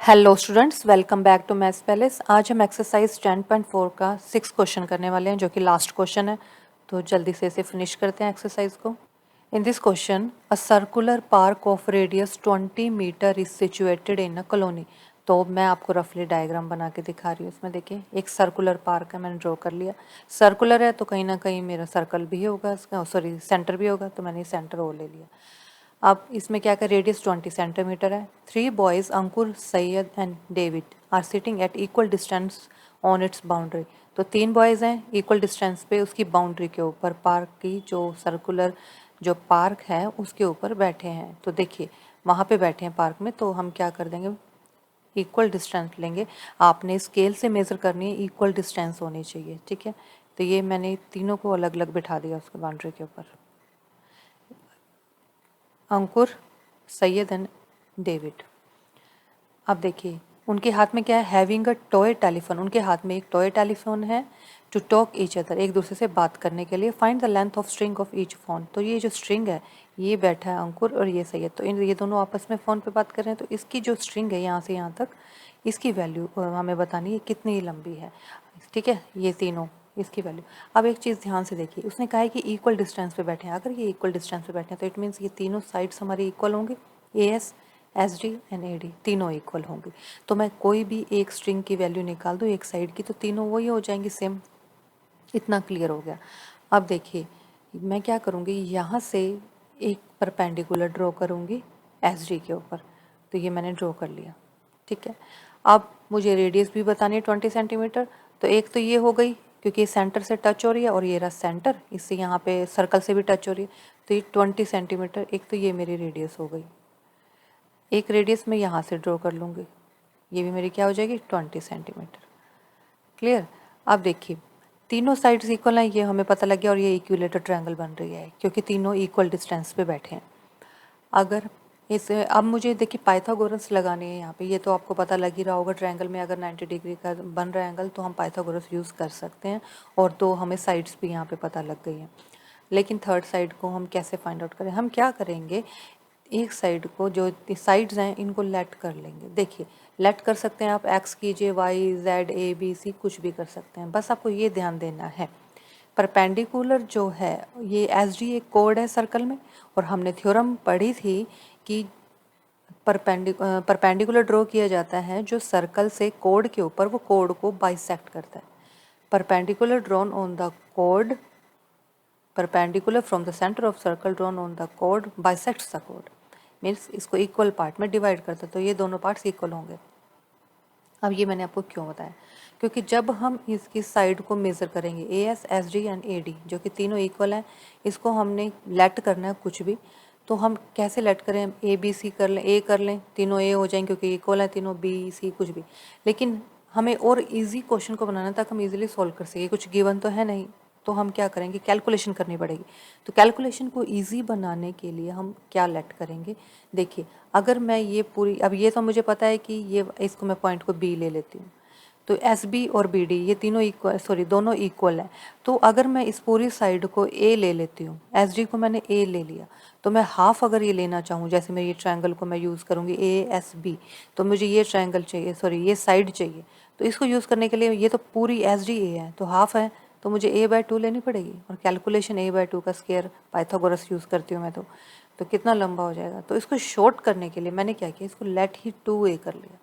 Hello students, welcome back to maths Palace. आज हम exercise 10.4 का 6 क्वेश्चन करने वाले हैं, जो कि लास्ट क्वेश्चन है। तो जल्दी से इसे फिनिश करते हैं एक्सरसाइज को। In this question, a circular park of radius 20 metre is situated in a colony. तो मैं आपको रफली डायग्राम बना के दिखा रही हूँ। इसमें देखिए, एक सर्कुलर पार्क है, मैंने ड्रॉ कर लिया। सर्कुलर है तो कहीं ना कहीं मेरा सर्कल भी होगा, सॉरी सेंटर भी होगा, तो मैंने सेंटर ओ ले लिया। अब इसमें क्या कर, रेडियस 20 सेंटीमीटर है। 3 boys Ankur, Syed and David are sitting at equal distance on its boundary. तो 3 बॉयज़ हैं इक्वल डिस्टेंस पे उसकी बाउंड्री के ऊपर, पार्क की जो सर्कुलर जो पार्क है उसके ऊपर बैठे हैं। तो देखिए वहाँ पे बैठे हैं पार्क में, तो हम क्या कर देंगे, इक्वल डिस्टेंस लेंगे। आपने स्केल से मेज़र करनी है, इक्वल डिस्टेंस होनी चाहिए, ठीक है। तो ये मैंने तीनों को अलग अलग बिठा दिया उसके बाउंड्री के ऊपर, अंकुर, सैयद एंड डेविड। अब देखिए उनके हाथ में क्या है, हैविंग अ टॉय टेलीफोन। उनके हाथ में एक टॉय टेलीफोन है, टू टॉक ईच अदर, एक दूसरे से बात करने के लिए। Find the length of string of each phone. तो ये जो स्ट्रिंग है, ये बैठा है अंकुर और ये सैयद, तो ये दोनों आपस में फ़ोन पे बात कर रहे हैं। तो इसकी जो स्ट्रिंग है यहाँ से यहाँ तक, इसकी वैल्यू हमें बतानी है कितनी लंबी है, ठीक है। ये तीनों इसकी वैल्यू। अब एक चीज़ ध्यान से देखिए, उसने कहा है कि इक्वल डिस्टेंस पे बैठे हैं। अगर ये इक्वल डिस्टेंस पे बैठे हैं तो इट मीन्स ये तीनों साइड्स हमारी इक्वल होंगी। A S, S D and A D तीनों इक्वल होंगी। तो मैं कोई भी एक स्ट्रिंग की वैल्यू निकाल दूँ एक साइड की, तो तीनों वही हो जाएंगी सेम। इतना क्लियर हो गया। अब देखिए मैं क्या करूँगी, यहाँ से एक परपेंडिकुलर ड्रॉ करूँगी एस डी के ऊपर। तो ये मैंने ड्रॉ कर लिया, ठीक है। अब मुझे रेडियस भी बतानी है 20 सेंटीमीटर। तो एक तो ये हो गई, क्योंकि सेंटर से टच हो रही है, और ये रहा सेंटर, इससे यहाँ पे सर्कल से भी टच हो रही है। तो ये 20 सेंटीमीटर, एक तो ये मेरी रेडियस हो गई। एक रेडियस मैं यहाँ से ड्रॉ कर लूँगी, ये भी मेरी क्या हो जाएगी, 20 सेंटीमीटर। क्लियर। अब देखिए तीनों साइड्स इक्वल हैं, ये हमें पता लग गया, और ये इक्विलेटर ट्रायंगल बन रही है क्योंकि तीनों इक्वल डिस्टेंस पे बैठे हैं। अगर इस अब मुझे देखिए पाइथागोरस लगाने हैं यहाँ पे, ये तो आपको पता लग ही रहा होगा। ट्रायंगल में अगर 90 डिग्री का बन रहा है एंगल, तो हम पाइथागोरस यूज़ कर सकते हैं। और तो हमें साइड्स भी यहाँ पे पता लग गई हैं। लेकिन थर्ड साइड को हम कैसे फाइंड आउट करें, हम क्या करेंगे, एक साइड को, जो साइड्स हैं इनको लेट कर लेंगे। देखिए लेट कर सकते हैं आप, एक्स कीजिए, Y Z A B C कुछ भी कर सकते हैं। बस आपको ये ध्यान देना है, परपेंडिकुलर जो है ये एस डी एक कोड है सर्कल में। और हमने थ्योरम पढ़ी थी कि परपेंडिकुलर ड्रॉ किया जाता है जो सर्कल से कोड के ऊपर, वो कोड को बाइसेक्ट करता है। Perpendicular drawn on the code, perpendicular from the centre of circle drawn on the code bisects the code, means इसको इक्वल पार्ट में डिवाइड करता है। तो ये दोनों पार्ट्स इक्वल होंगे। अब ये मैंने आपको क्यों बताया, क्योंकि जब हम इसकी साइड को मेज़र करेंगे, A S, S D and A D, जो कि तीनों इक्वल हैं, इसको हमने लेट करना है कुछ भी। तो हम कैसे लेट करें, ए बी सी कर लें, ए कर लें, तीनों ए हो जाएंगे क्योंकि इक्वल है तीनों, बी सी कुछ भी। लेकिन हमें और इजी क्वेश्चन को बनाना ताकि हम इजीली सॉल्व कर सकें, कुछ गिवन तो है नहीं। तो हम क्या करेंगे, कैलकुलेशन करनी पड़ेगी। तो कैलकुलेशन को इजी बनाने के लिए हम क्या लेट करेंगे, देखिए अगर मैं ये पूरी, अब ये तो मुझे पता है कि ये, इसको मैं पॉइंट को बी ले लेती हूँ। तो एस बी और बी डी ये तीनों इक्वल, सॉरी दोनों इक्वल हैं। तो अगर मैं इस पूरी साइड को ए ले लेती हूँ, एस डी को मैंने ए ले लिया, तो मैं हाफ अगर ये लेना चाहूँ, जैसे मैं ये ट्रायंगल को मैं यूज़ करूँगी ए एस बी, तो मुझे ये ट्रायंगल चाहिए, सॉरी ये साइड चाहिए। तो इसको यूज़ करने के लिए, ये तो पूरी एस डी ए है तो हाफ है, तो मुझे a/2 लेनी पड़ेगी। और कैलकुलेशन a/2 का स्क्वायर पाइथागोरस यूज़ करती हूँ मैं, तो कितना लंबा हो जाएगा। तो इसको शॉर्ट करने के लिए मैंने क्या किया, इसको लेट ही 2a कर लिया।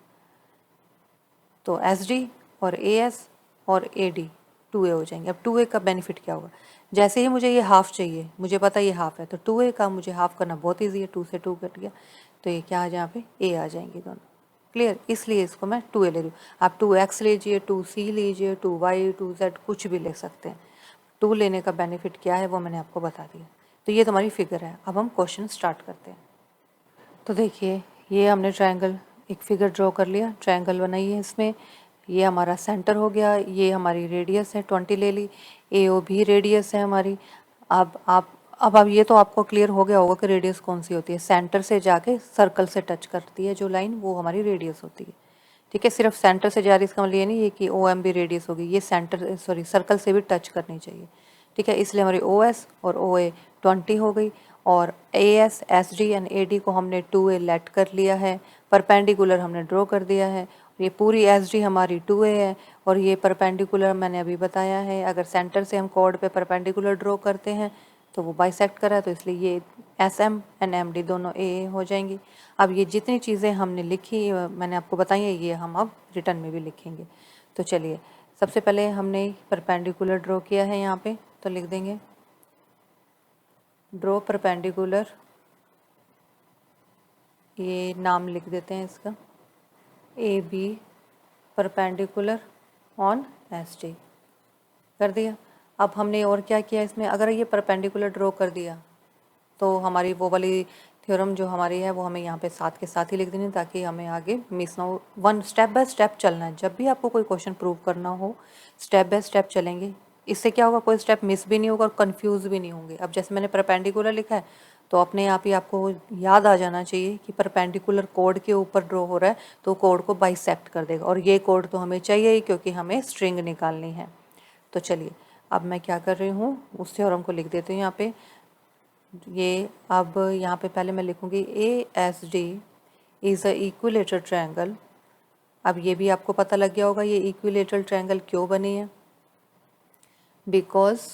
तो एस डी और ए एस और ए डी 2a हो जाएंगे। अब 2a का बेनिफिट क्या होगा, जैसे ही मुझे ये हाफ चाहिए, मुझे पता ये हाफ है, तो 2a का मुझे हाफ करना बहुत ईजी है, 2 से 2 कट गया, तो ये क्या आ जाए, यहाँ पे a आ जाएंगे दोनों। क्लियर, इसलिए इसको मैं 2a ले रही हूँ। आप 2x लीजिए, 2c लीजिए, 2y, 2z कुछ भी ले सकते हैं। 2 लेने का बेनिफिट क्या है वो मैंने आपको बता दिया। तो ये तुम्हारी फिगर है। अब हम क्वेश्चन स्टार्ट करते हैं। तो देखिए ये हमने ट्रायंगल, एक फिगर ड्रॉ कर लिया, ट्रायंगल बनाई है इसमें। ये हमारा सेंटर हो गया, ये हमारी रेडियस है 20 ले ली, ए ओ भी रेडियस है हमारी। अब ये तो आपको क्लियर हो गया होगा कि रेडियस कौन सी होती है, सेंटर से जाके सर्कल से टच करती है जो लाइन, वो हमारी रेडियस होती है, ठीक है। सिर्फ सेंटर से जा रही, इसका मतलब ये नहीं है कि ओ एम भी रेडियस होगी, ये सेंटर, सॉरी सर्कल से भी टच करनी चाहिए, ठीक है। इसलिए हमारी ओ एस और ओ ए 20 हो गई, और A S, S D and A D को हमने 2a लेट कर लिया है। परपेंडिकुलर हमने ड्रॉ कर दिया है। ये पूरी एस डी हमारी 2a है और ये परपेंडिकुलर मैंने अभी बताया है, अगर सेंटर से हम कॉर्ड पे परपेंडिकुलर ड्रॉ करते हैं तो वो बाइसेक्ट करा है, तो इसलिए ये S M and M D दोनों ए हो जाएंगी। अब ये जितनी चीज़ें हमने लिखी मैंने आपको बताई है, ये हम अब रिटर्न में भी लिखेंगे। तो चलिए, सबसे पहले हमने परपेंडिकुलर ड्रॉ किया है यहाँ पे, तो लिख देंगे ड्रॉ परपेंडिकुलर, ये नाम लिख देते हैं इसका, A B perpendicular on S D, कर दिया। अब हमने और क्या किया इसमें, अगर ये परपेंडिकुलर ड्रॉ कर दिया तो हमारी वो वाली थ्योरम जो हमारी है वो हमें यहाँ पे साथ के साथ ही लिख देनी, ताकि हमें आगे मिस ना हो। वन स्टेप बाय स्टेप चलना है, जब भी आपको कोई क्वेश्चन प्रूव करना हो स्टेप बाय स्टेप चलेंगे, इससे क्या होगा, कोई स्टेप मिस भी नहीं होगा और कंफ्यूज भी नहीं होंगे। अब जैसे मैंने परपेंडिकुलर लिखा है तो अपने आप ही आपको याद आ जाना चाहिए कि परपेंडिकुलर कोड के ऊपर ड्रॉ हो रहा है तो कोड को बाइसेक्ट कर देगा, और ये कोड तो हमें चाहिए ही क्योंकि हमें स्ट्रिंग निकालनी है। तो चलिए, अब मैं क्या कर रही हूँ, उस थ्योरम को लिख देती हूँ यहाँ पे। ये अब यहाँ पे पहले मैं लिखूँगी A S D is a equilateral triangle. अब ये भी आपको पता लग गया होगा ये इक्विलेटरल ट्रायंगल क्यों बनी है, because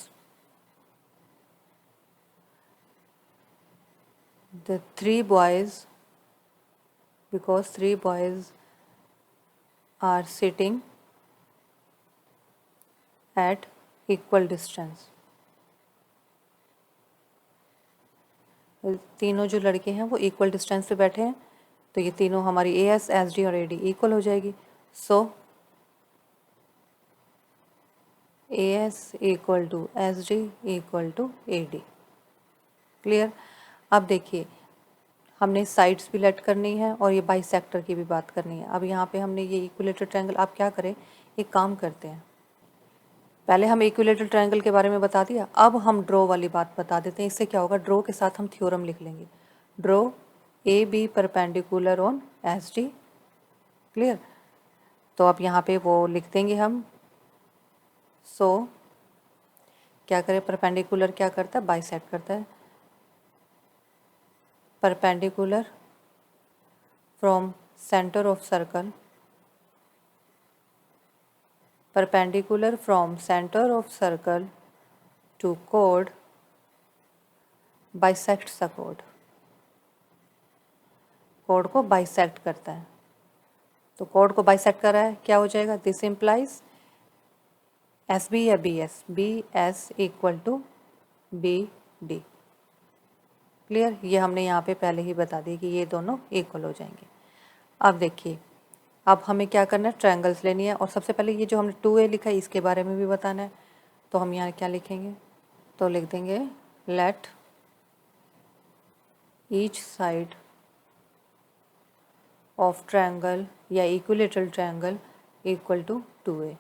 the three boys are sitting at equal distance। तीनों जो लड़के हैं वो इक्वल डिस्टेंस पे बैठे हैं, तो ये तीनों हमारी ए एस एस डी और ए डी इक्वल हो जाएगी। So A S equal to S D equal to A D. Clear. अब देखिए, हमने साइड्स भी लेट करनी है और ये बाइसेक्टर की भी बात करनी है। अब यहाँ पे हमने ये इक्विलेटरल ट्रायंगल, आप क्या करें, एक काम करते हैं, पहले हम इक्विलेटरल ट्रायंगल के बारे में बता दिया, अब हम ड्रॉ वाली बात बता देते हैं। इससे क्या होगा, ड्रॉ के साथ हम थ्योरम लिख लेंगे, draw A B perpendicular on S D. Clear. तो अब यहाँ पे वो लिख देंगे हम। सो क्या करें, परपेंडिकुलर क्या करता है, बाइसेक्ट करता है। Perpendicular from centre of circle, perpendicular from center of circle to chord bisects the chord, code को बाइसेक्ट करता है। तो कोड को बाइसेक्ट कर रहा है, क्या हो जाएगा, दिस इम्प्लाइज एस बी या B S, B S equal to B D. Clear. ये हमने यहाँ पे पहले ही बता दी कि ये दोनों इक्वल हो जाएंगे। अब देखिए, अब हमें क्या करना है, ट्रायंगल्स लेनी है, और सबसे पहले ये जो हमने 2a लिखा है इसके बारे में भी बताना है। तो हम यहाँ क्या लिखेंगे, तो लिख देंगे let each side of triangle या equilateral triangle equal to 2a।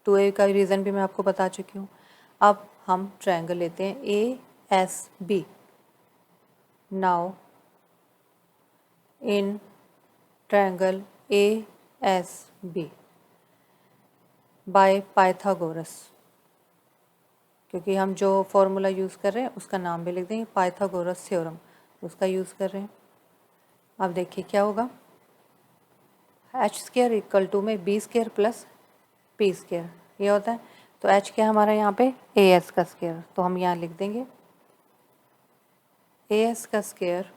2a का रीज़न भी मैं आपको बता चुकी हूँ। अब हम ट्रायंगल लेते हैं A S B. Now in triangle A S B by Pythagoras, क्योंकि हम जो फॉर्मूला यूज़ कर रहे हैं उसका नाम भी लिख देंगे, पाइथागोरस थ्योरम, उसका यूज़ कर रहे हैं। अब देखिए क्या होगा, एच स्क्वायर इक्वल टू में B square plus P square, ये होता है। तो एच क्या है हमारा यहाँ पे, ए एस का स्क्वायर, तो हम यहाँ लिख देंगे ए एस का स्क्वायर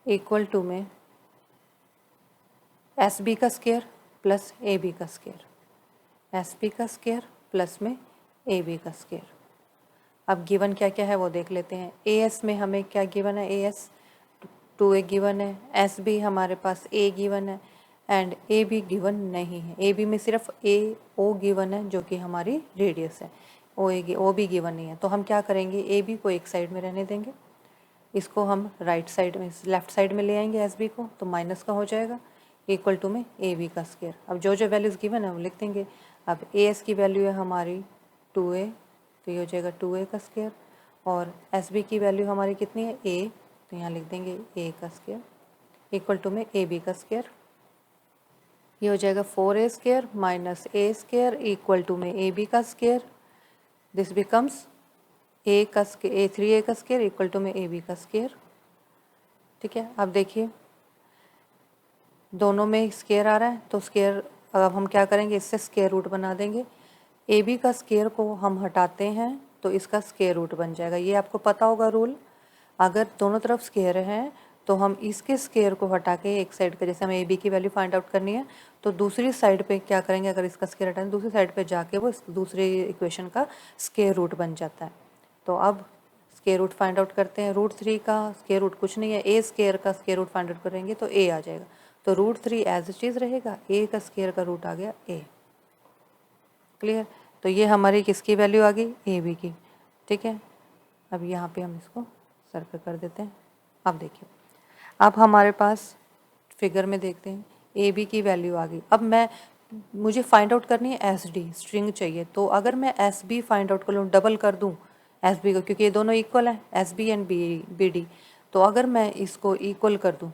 इक्वल टू में एस बी का स्क्वायर प्लस ए बी का स्क्वायर, एस बी का स्क्वायर प्लस में ए बी का स्क्वायर। अब गिवन क्या क्या है वो देख लेते हैं। ए एस में हमें क्या गिवन है, ए एस 2a गिवन है, एस बी हमारे पास ए गिवन है, एंड ए बी गिवन नहीं है। ए बी में सिर्फ ए ओ गिवन है जो कि हमारी रेडियस है, ओ बी गिवन नहीं है। तो हम क्या करेंगे, ए बी को एक साइड में रहने देंगे, इसको हम राइट साइड में, लेफ्ट साइड में ले आएंगे एस बी को, तो माइनस का हो जाएगा इक्वल टू में ए बी का स्क्वायर। अब जो जो वैल्यूज़ गिवन है वो लिख देंगे। अब ए एस की वैल्यू है हमारी 2a, तो ये हो जाएगा 2a का स्क्वायर, और एस बी की वैल्यू हमारी कितनी है, a, तो यहाँ लिख देंगे a का स्क्वायर इक्वल टू में ए बी का स्क्वायर। ये हो जाएगा 4a square minus a square equal to में ए बी का square. This becomes a 3a का स्क्वायर इक्वल टू में ए बी का स्क्वायर। ठीक है, अब देखिए दोनों में स्क्वायर आ रहा है, तो स्क्वायर अब हम क्या करेंगे, इससे स्क्वायर रूट बना देंगे। ए बी का स्क्वायर को हम हटाते हैं तो इसका स्क्वायर रूट बन जाएगा। ये आपको पता होगा रूल, अगर दोनों तरफ स्क्वायर हैं तो हम इसके स्क्वायर को हटा के एक साइड का, जैसे हमें ए बी की वैल्यू फाइंड आउट करनी है तो दूसरी साइड पे क्या करेंगे, अगर इसका स्क्वायर हटाएं दूसरी साइड पे जाके वो दूसरे इक्वेशन का स्क्वायर रूट बन जाता है। तो अब स्क्वायर रूट फाइंड आउट करते हैं। √3 का स्क्वायर रूट कुछ नहीं है, ए स्क्वायर का स्क्वायर रूट फाइंड आउट करेंगे तो ए आ जाएगा, तो √3 एज इट इज रहेगा, ए का स्क्वायर का रूट आ गया ए। क्लियर, तो ये हमारी किसकी वैल्यू आ गई, ए बी की। ठीक है, अब यहाँ पे हम इसको सर्कल कर देते हैं। अब देखिए, अब हमारे पास फिगर में देखते हैं ए बी की वैल्यू आ गई। अब मुझे फाइंड आउट करनी है एस डी, स्ट्रिंग चाहिए। तो अगर मैं एस बी फाइंड आउट कर लूँ, डबल कर दूँ एस बी को, क्योंकि ये दोनों इक्वल है S B and B D, तो अगर मैं इसको इक्वल कर दूँ,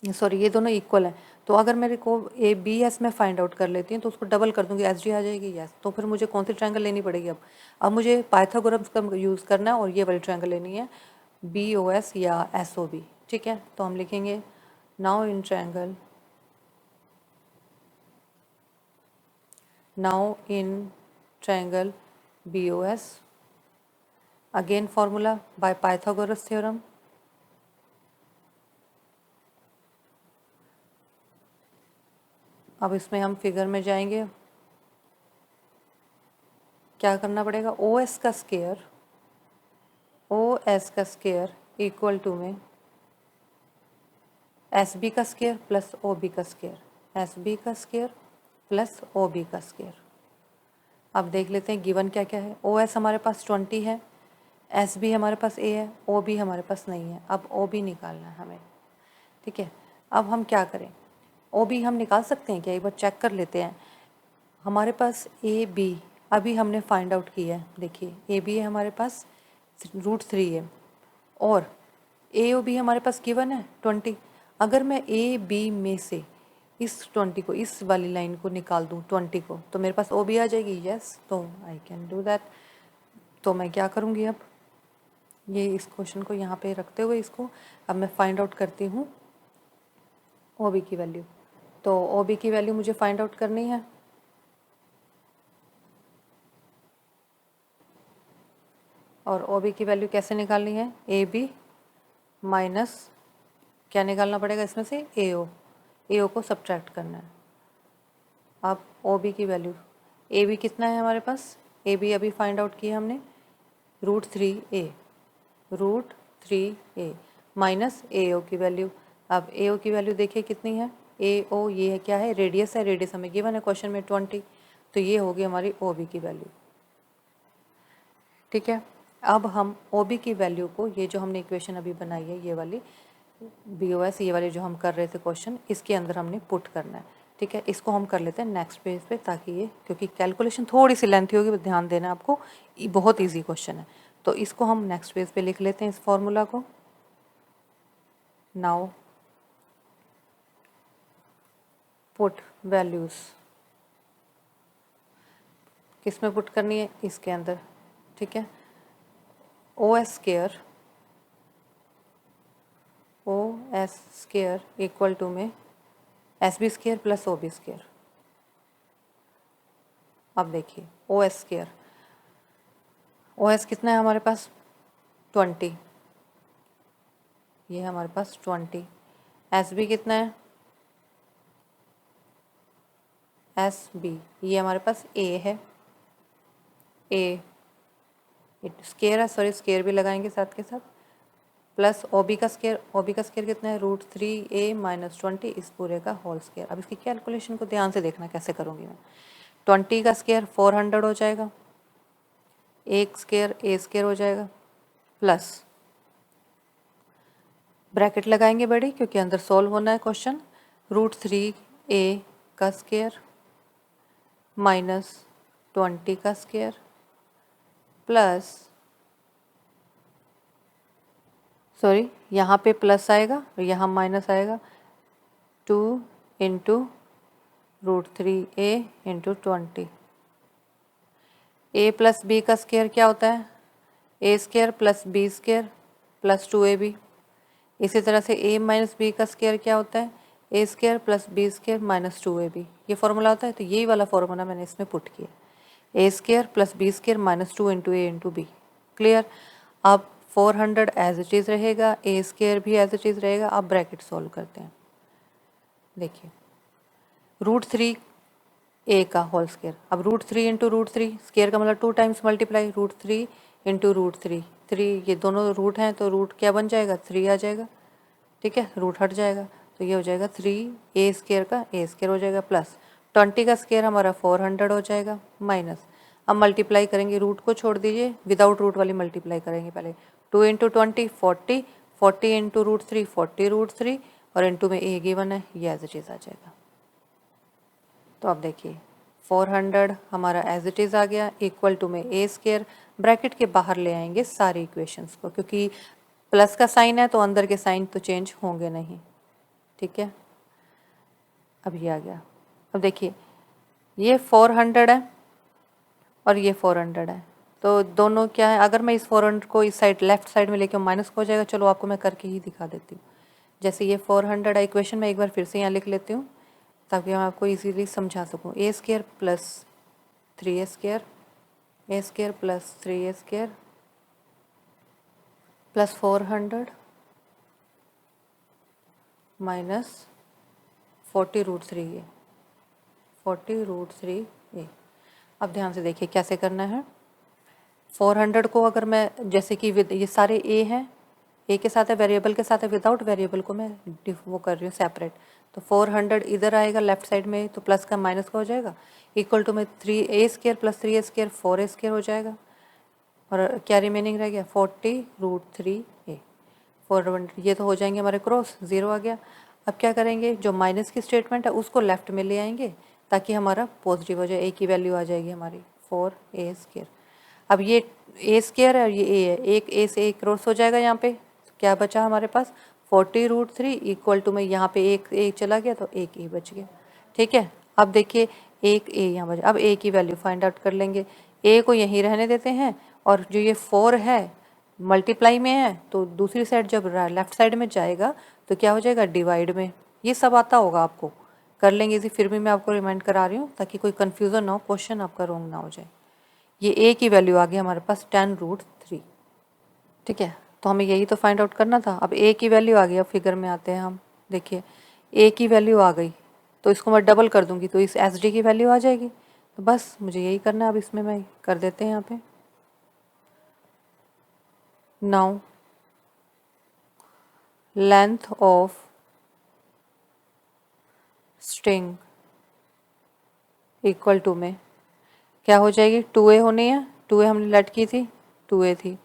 सॉरी ये दोनों इक्वल है, तो अगर मेरे को ए बी एस में फाइंड आउट कर लेती हूँ तो उसको डबल कर दूँगी, एस डी आ जाएगी यस। तो फिर मुझे कौन सी ट्रायंगल लेनी पड़ेगी, अब मुझे पाइथागोरस का यूज़ करना है और ये वाली ट्रायंगल लेनी है, बी ओ एस या एस ओ बी। ठीक है, तो हम लिखेंगे now in triangle, now in triangle BOS, again formula by Pythagoras theorem, अब इसमें हम फिगर में जाएंगे, क्या करना पड़ेगा, ओ एस का स्क्वायर इक्वल टू में एस बी का स्क्वायर प्लस ओ बी का स्क्वायर, एस बी का स्क्वायर प्लस ओ बी का स्क्वायर। अब देख लेते हैं गिवन क्या क्या है। ओ एस हमारे पास 20 है, एस बी हमारे पास ए है, ओ बी हमारे पास नहीं है। अब ओ बी निकालना है हमें। ठीक है, अब हम क्या करें, ओ बी हम निकाल सकते हैं क्या, एक बार चेक कर लेते हैं। हमारे पास ए बी अभी हमने फाइंड आउट किया है, देखिए ए बी है हमारे पास √3 है, और ए ओ बी हमारे पास गिवन है 20। अगर मैं ए बी में से इस 20 को, इस वाली लाइन को निकाल दूँ 20 को, तो मेरे पास ओ बी आ जाएगी। यस, तो आई कैन डू दैट। तो मैं क्या करूँगी, अब ये इस क्वेश्चन को यहाँ पे रखते हुए इसको अब मैं फाइंड आउट करती हूँ ओ बी की वैल्यू। तो ओ बी की वैल्यू मुझे फाइंड आउट करनी है, और ओ बी की वैल्यू कैसे निकालनी है, ए बी माइनस क्या निकालना पड़ेगा इसमें से, ए ओ को सब्ट्रैक्ट करना है। अब ओ बी की वैल्यू, ए बी कितना है हमारे पास, ए बी अभी फाइंड आउट किया हमने √3 माइनस ए ओ की वैल्यू। अब ए ओ की वैल्यू देखिए कितनी है, ए ओ ये है क्या है, रेडियस है, रेडियस हमें गिवन है क्वेश्चन में 20, तो ये होगी हमारी ओ बी की वैल्यू। ठीक है, अब हम ओ बी की वैल्यू को, ये जो हमने इक्वेशन अभी बनाई है ये वाली बी ओ एस, ये वाली जो हम कर रहे थे क्वेश्चन, इसके अंदर हमने पुट करना है। ठीक है, इसको हम कर लेते हैं नेक्स्ट पेज पे, ताकि ये, क्योंकि कैलकुलेशन थोड़ी सी लेंथी होगी, ध्यान देना आपको, बहुत ईजी क्वेश्चन है। तो इसको हम नेक्स्ट पेज पे लिख लेते हैं इस फॉर्मूला को। नाउ पुट वैल्यूज किस में पुट करनी है, इसके अंदर। ठीक है, O S square equal to में S B square plus O B square. अब देखिए ओ एस कितना है हमारे पास 20, ये है हमारे पास 20। एस बी कितना है, एस बी ये हमारे पास ए है, ए स्क्वायर है, सॉरी स्क्वायर भी लगाएंगे साथ के साथ, प्लस ओ बी का स्क्वायर कितना है √3a माइनस 20, इस पूरे का होल स्क्वायर। अब इसकी कैलकुलेशन को ध्यान से देखना कैसे करूँगी मैं। 20 का स्क्वायर 400 हो जाएगा, एक स्क्वायर ए स्क्वायर हो जाएगा, प्लस ब्रैकेट लगाएंगे बड़ी, क्योंकि अंदर सॉल्व होना है क्वेश्चन, √3a का स्क्वायर माइनस 20 का स्क्वायर प्लस, सॉरी यहाँ पे प्लस आएगा और यहाँ माइनस आएगा, 2 into √3a into 20। A plus B का स्क्वायर क्या होता है, A square plus B square plus 2ab। इसी तरह से a माइनस बी का स्क्वायर क्या होता है, a square plus B square minus 2ab, ये फॉर्मूला होता है। तो यही वाला फॉर्मूला मैंने इसमें पुट किया, a square plus B square minus 2 into A into B. Clear. अब 400 एज इट इज़ रहेगा, a स्क्वायर भी एज इट इज़ रहेगा। अब ब्रैकेट सॉल्व करते हैं। देखिए √3 a का होल स्क्वायर, अब √3 इंटू √3, स्क्वायर का मतलब 2 टाइम्स मल्टीप्लाई, √3 इंटू √3, 3 ये दोनों रूट हैं तो रूट क्या बन जाएगा, 3 आ जाएगा। ठीक है, रूट हट जाएगा तो ये हो जाएगा 3a स्क्वायर का a स्क्वायर हो जाएगा, प्लस 20 का स्क्वायर हमारा 400 हो जाएगा, माइनस अब मल्टीप्लाई करेंगे, रूट को छोड़ दीजिए, विदाउट रूट वाली मल्टीप्लाई करेंगे पहले। 2 इंटू 20 40, 40 इंटू √3 40 √3 और इंटू में a गिवन है, ये एज इट इज़ आ जाएगा। तो अब देखिए 400 हमारा एज इट इज़ आ गया, इक्वल टू में a स्क्वायर, ब्रैकेट के बाहर ले आएंगे सारी इक्वेशंस को, क्योंकि प्लस का साइन है तो अंदर के साइन तो चेंज होंगे नहीं। ठीक है, अब ये आ गया। अब देखिए ये 400 है और ये 400 है, तो दोनों क्या है, अगर मैं इस 400 को इस साइड लेफ्ट साइड में लेके माइनस हो जाएगा। चलो आपको मैं करके ही दिखा देती हूँ। जैसे ये 400 है, इक्वेशन में एक बार फिर से यहाँ लिख लेती हूँ ताकि मैं आपको इजीली समझा सकूँ। a square plus 3a square, a square plus 3a square plus 400 minus 40 √3a, 40 √3a। अब ध्यान से देखिए कैसे करना है। 400 को अगर मैं जैसे कि विद ये सारे a हैं, a के साथ है, वेरिएबल के साथ है, विदाउट वेरिएबल को मैं वो कर रही हूँ सेपरेट। तो 400 इधर आएगा लेफ्ट साइड में, तो प्लस का माइनस का हो जाएगा, इक्वल टू में 3a square plus 3a square 4a square हो जाएगा। और क्या रिमेनिंग रह गया, 40 √3a। 400 ये तो हो जाएंगे हमारे क्रॉस, 0 आ गया। अब क्या करेंगे, जो माइनस की स्टेटमेंट है उसको लेफ्ट में ले आएंगे ताकि हमारा पॉजिटिव हो जाए, a की वैल्यू आ जाएगी हमारी 4a स्क्वायर। अब ये a स्क्वायर है और ये a है, एक a से एक क्रॉस हो जाएगा यहाँ पे, क्या बचा हमारे पास 40 √3 इक्वल टू में यहाँ पे एक a चला गया तो एक a बच गया। ठीक है, अब देखिए एक a यहाँ बचा। अब a की वैल्यू फाइंड आउट कर लेंगे, a को यहीं रहने देते हैं और जो ये 4 है मल्टीप्लाई में है तो दूसरी साइड जब लेफ्ट साइड में जाएगा तो क्या हो जाएगा, डिवाइड में। ये सब आता होगा आपको, कर लेंगे इसी, फिर भी मैं आपको रिमाइंड करा रही हूँ ताकि कोई कन्फ्यूज़न ना हो, क्वेश्चन आपका रॉन्ग ना हो जाए। ये a की वैल्यू आ गई हमारे पास 10 √3। ठीक है, तो हमें यही तो फाइंड आउट करना था। अब a की वैल्यू आ गई, अब फिगर में आते हैं हम। देखिए a की वैल्यू आ गई तो इसको मैं डबल कर दूंगी तो इस एस डी की वैल्यू आ जाएगी। तो बस मुझे यही करना है। अब इसमें मैं कर देते हैं यहाँ पे। Now length of string equal to में क्या हो जाएगी, 2a होनी है, 2a हमने लेट की थी, 2a थी।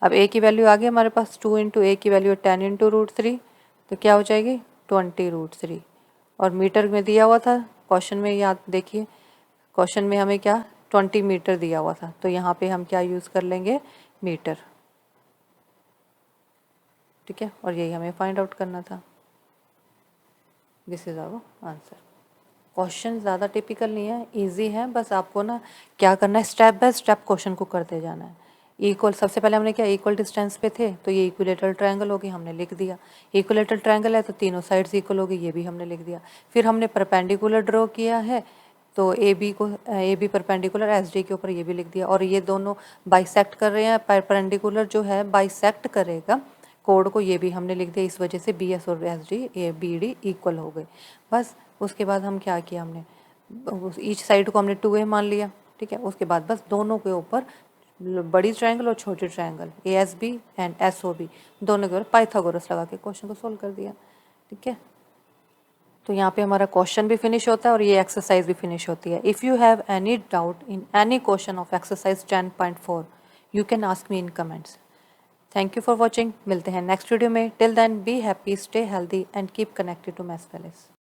अब a की वैल्यू आ गई हमारे पास, 2 इंटू a की वैल्यू 10 इंटू √3 तो क्या हो जाएगी 20 √3। और मीटर में दिया हुआ था क्वेश्चन में, याद देखिए क्वेश्चन में हमें क्या 20 मीटर दिया हुआ था, तो यहाँ पे हम क्या यूज़ कर लेंगे, मीटर। ठीक है, और यही हमें फाइंड आउट करना था। This is our answer. Question ज़्यादा टिपिकल नहीं है, इजी है, बस आपको ना क्या करना है, स्टेप बाय स्टेप क्वेश्चन को करते जाना है। इक्वल, सबसे पहले हमने क्या इक्वल डिस्टेंस पे थे तो ये इक्विलेटरल ट्रायंगल होगी, हमने लिख दिया। इक्विलेटरल ट्रायंगल है तो तीनों साइड्स इक्वल होगी, ये भी हमने लिख दिया। फिर हमने परपेंडिकुलर ड्रॉ किया है तो A B perpendicular S D के ऊपर ये भी लिख दिया। और ये दोनों बाइसेक्ट कर रहे हैं, परपेंडिकुलर जो है बाइसेक्ट करेगा कोड को, ये भी हमने लिख दिया। इस वजह से बी एस और S D A B D equal हो गए। बस उसके बाद हम क्या किया, हमने ईच साइड को हमने 2a मान लिया। ठीक है, उसके बाद बस दोनों के ऊपर बड़ी ट्रायंगल और छोटी triangle A S B and S O B दोनों के ऊपर पाइथागोरस लगा के क्वेश्चन को सोल्व कर दिया। ठीक है, तो यहाँ पे हमारा क्वेश्चन भी फिनिश होता है और ये एक्सरसाइज भी फिनिश होती है। If you have any doubt in any question of exercise 10.4 you can ask me in comments. Thank you for watching, मिलते हैं नेक्स्ट वीडियो में। Till then be happy, stay healthy and keep connected to maths palace.